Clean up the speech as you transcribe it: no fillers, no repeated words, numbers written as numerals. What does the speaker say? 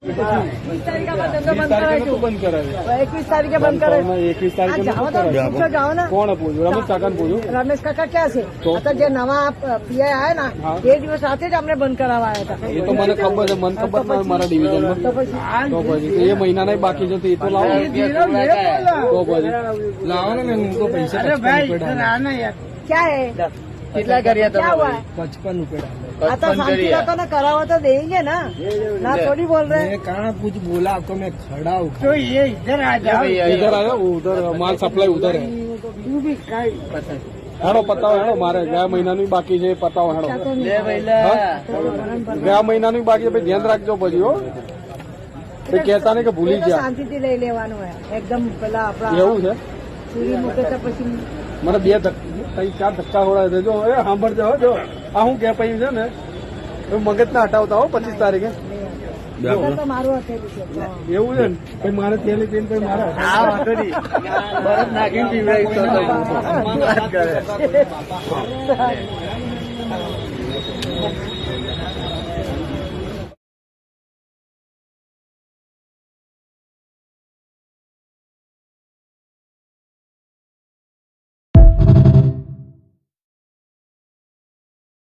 21 તારીખે આપણે ધંધો બંધ કરાવીશું. બંધ કરાવે 21 તારીખે બંધ કરે. 21 તારીખે જાઓ તો પૂછો, જાઓ ને. કોણ પૂછ્યું? રમેશ કાકાને પૂછ્યું. રમેશ કાકા ક્યાં છે? અત્યારે જે નવા પીઆઈ આવ્યા ને તે દિવસ સાથે જ અમને બંધ કરાવવા આવ્યા હતા. એ તો મને ખબર છે, મને ખબર ના હોય મારા ડિવિઝનમાં. તો પછી એ મહિનાના બાકી છે તો એ તો લાવો. તો પછી લાવો ને, મેં તો પૈસા ક્યાં હે? કેટલા કર્યા क्या हुआ है? 55 રૂપિયા. आता शांति रखो ना, करावा तो देंगे ना. ना थोड़ी बोल रहे हैं. कहाँ कुछ बोला आपको, मैं खड़ा हूँ. तो ये इधर आ जाओ. इधर आयो, उधर माल सप्लाई उधर है. तू भी काय હેડો પતાવો, હેડો મારે ગયા મહિનાનું બાકી છે, પતાવો હેડો. ગયા મહિનાનું બાકી છે, ધ્યાન રાખજો પછી હો. કહેતા નહીં કે ભૂલી ગયા. શાંતિથી લઈ લેવાનું હોય એકદમ. પેલા આપડા એવું છે. ચૂરી મૂકે તો પછી મને 2 4 ધક્કા હોડા છે. જો એ સાંભળજો હો. જો આ હું કે પછી છે ને મગજ ના હટાવતા હો. 25 તારીખે તો મારું હથેલું છે. એવું છે ને પછી મારે તેલી પીને પછી મારે આ વાંધો નહીં. બરફ નાખીને પીવડાવી તો વાત કરે.